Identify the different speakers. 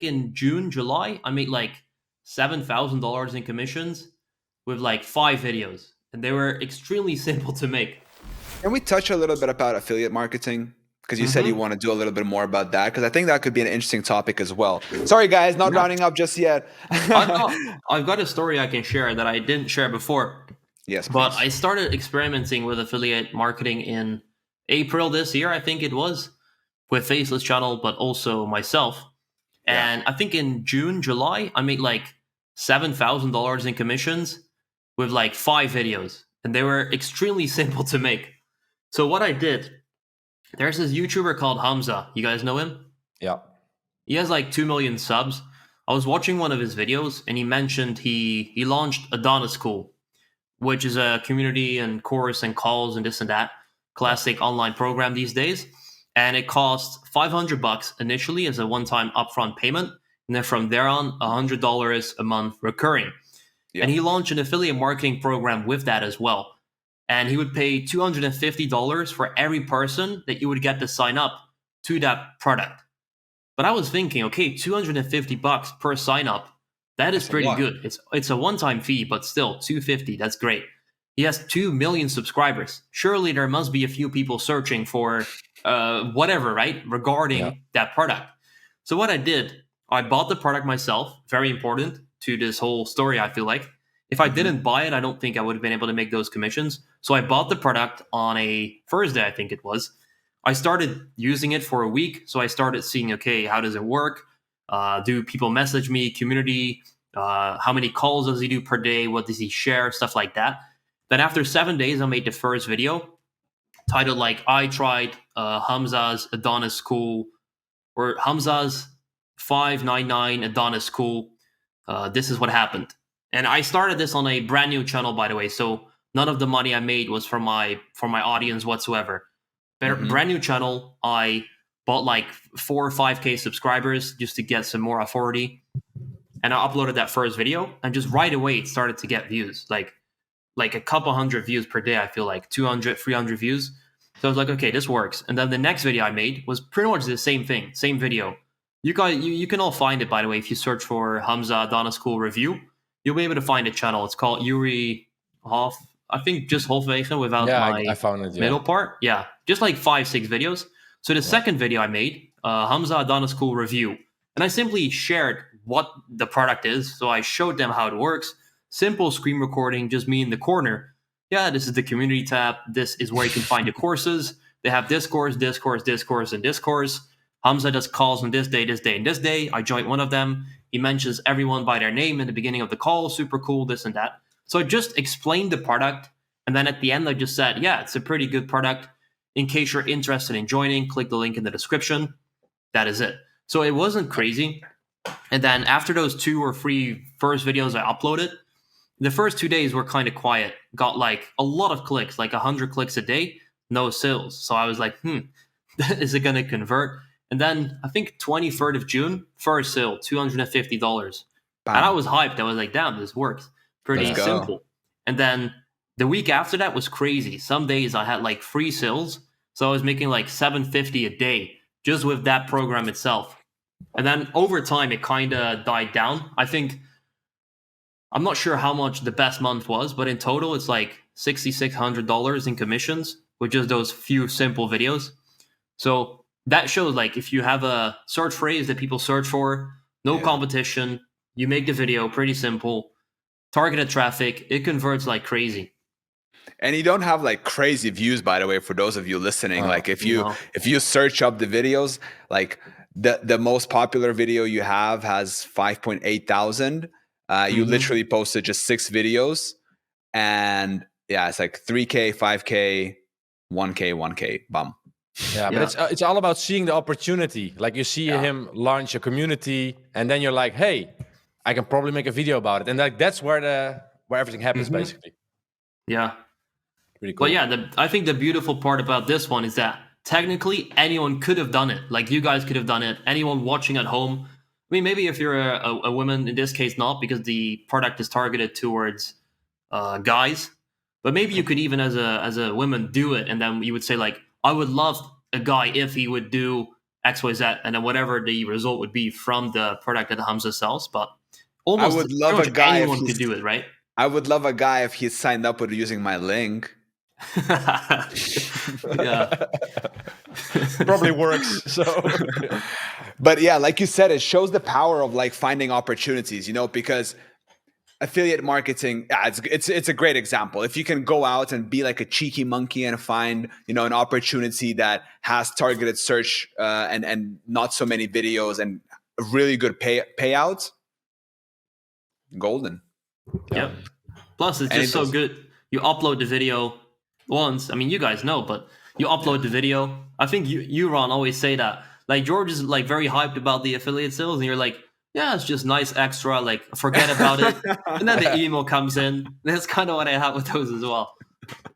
Speaker 1: in June, July, I made like $7,000 in commissions with like 5 videos, and they were extremely simple to make.
Speaker 2: Can we touch a little bit about affiliate marketing? Because you said you
Speaker 1: Mm-hmm.
Speaker 2: want to do a little bit more about that, because I think that could be an interesting topic as well. Sorry, guys, not
Speaker 1: Yeah,
Speaker 2: rounding up just yet.
Speaker 1: I've got a story I can share that I didn't share before.
Speaker 2: Yes,
Speaker 1: But
Speaker 2: please.
Speaker 1: I started experimenting with affiliate marketing in April this year, I think it was, with Faceless Channel, but also myself.
Speaker 2: Yeah.
Speaker 1: And I think in June, July, I made like $7,000 in commissions with like 5 videos, and they were extremely simple to make. So what I did, there's this YouTuber called Hamza. You guys know him?
Speaker 3: Yeah.
Speaker 1: He has like 2 million subs. I was watching one of his videos, and he mentioned he launched Adonis School, which is a community and course and calls and this and that
Speaker 3: Yeah.
Speaker 1: classic online program these days. And it costs $500 initially as a one-time upfront payment, and then from there on, $100 a month recurring. And
Speaker 2: Yeah.
Speaker 1: he launched an affiliate marketing program with that as well. And he would pay $250 for every person that you would get to sign up to that product. But I was thinking, okay, $250 per sign up, that is
Speaker 2: That's a
Speaker 1: pretty
Speaker 2: lot.
Speaker 1: good. It's a one-time fee, but still, 250, that's great. He has 2 million subscribers. Surely there must be a few people searching for whatever, right?
Speaker 3: Yeah.
Speaker 1: Regarding that product. So what I did, I bought the product myself, very important to this whole story, I feel like. If I
Speaker 2: Hmm.
Speaker 1: didn't buy it, I don't think I would have been able to make those commissions. So I bought the product on a Thursday, I think it was. I started using it for a week, so I started seeing, okay, how does it work? Do people message me? Community? How many calls does he do per day? What does he share? Stuff like that. Then after 7 days, I made the first video titled like I tried Hamza's Adonis School or Hamza's 599 Adonis School. This is what happened, and I started this on a brand new channel, by the way. So none of the money I made was from my audience whatsoever.
Speaker 2: Hmm.
Speaker 1: Brand new channel. I bought like 4 or 5K subscribers just to get some more authority, and I uploaded that first video, and just right away it started to get views, like a couple hundred views per day. I feel like 200, 300 views. So I was like, okay, this works. And then the next video I made was pretty much the same thing, same video. You can all find it, by the way, if you search for Hamza Donna School review. You'll be able to find a channel. It's called Yuri Half. I think just halfwege without
Speaker 3: Yeah, I
Speaker 1: my
Speaker 3: found it. Yeah.
Speaker 1: middle part. Yeah, just like 5, 6 videos. So the
Speaker 3: Yeah.
Speaker 1: second video I made, Hamza Donna School review, and I simply shared what the product is. So I showed them how it works. Simple screen recording, just me in the corner. Yeah, this is the community tab. This is where you can find the courses. They have this course, this course, this course, and this course. Hamza does calls on this day, this day, and this day. I joined one of them. He mentions everyone by their name in the beginning of the call. Super cool, this and that. So I just explained the product. And then at the end, I just said, yeah, it's a pretty good product. In case you're interested in joining, click the link in the description. That is it. So it wasn't crazy. And then after those 2 or 3 first videos I uploaded, the first 2 days were kind of quiet. Got like a lot of clicks, like 100 clicks a day, no sales. So I was like, is it going to convert? And then I think 23rd of June, first sale, $250. And I
Speaker 2: Bam.
Speaker 1: was hyped. I was like, damn, this works.
Speaker 2: Let's
Speaker 1: Pretty
Speaker 3: Yeah.
Speaker 2: go.
Speaker 1: simple. And then the week after that was crazy. Some days I had like 3 sales. So I was making like 750 a day just with that program itself. And then over time, it kind of died down. I think I'm not sure how much the best month was, but in total, it's like $6,600 in commissions with just those few simple videos. So that shows like if you have a search phrase that people search for, no
Speaker 2: Yeah.
Speaker 1: competition, you make the video pretty simple, targeted traffic, it converts like crazy.
Speaker 2: And you don't have like crazy views, by the way, for those of you listening.
Speaker 3: Uh,
Speaker 2: Like if you
Speaker 1: No.
Speaker 2: if you search up the videos, like the most popular video you have has 5.8 thousand. You
Speaker 1: Hmm.
Speaker 2: literally posted just 6 videos, and yeah, it's like 3K, 5K, 1K, 1K, bum.
Speaker 3: yeah, but
Speaker 1: Yeah.
Speaker 3: it's all about seeing the opportunity. Like you see
Speaker 2: Yeah.
Speaker 3: him launch a community, and then you're like, hey, I can probably make a video about it, and like that's where everything happens
Speaker 1: Hmm.
Speaker 3: basically.
Speaker 1: Yeah.
Speaker 3: Pretty
Speaker 1: But
Speaker 3: cool.
Speaker 1: yeah, I think the beautiful part about this one is that technically anyone could have done it. Like you guys could have done it. Anyone watching at home. I mean, maybe if you're a woman, in this case, not because the product is targeted towards guys. But maybe you could even, as a woman, do it, and then you would say like, I would love a guy if he would do XYZ, and then whatever the result would be from the product that Hamza sells. But
Speaker 2: I
Speaker 1: almost
Speaker 2: would
Speaker 1: pretty
Speaker 2: love
Speaker 1: much
Speaker 2: a guy if
Speaker 1: anyone could
Speaker 2: he's,
Speaker 1: do it, right?
Speaker 2: I would love a guy if he signed up with using my link.
Speaker 1: Yeah.
Speaker 3: Probably works. So
Speaker 2: But yeah, like you said, it shows the power of like finding opportunities, you know, because affiliate marketing, yeah, it's a great example. If you can go out and be like a cheeky monkey and find, you know, an opportunity that has targeted search and not so many videos and really good payouts, golden.
Speaker 1: Yep. Plus, it's just so good. You upload the video once. I mean, you guys know, but you upload the video. I think you Ron, always say that. Like George is like very hyped about the affiliate sales, and you're like, yeah, it's just nice extra. Like, forget about it. And then the email comes in. That's kind of what I have with those as well.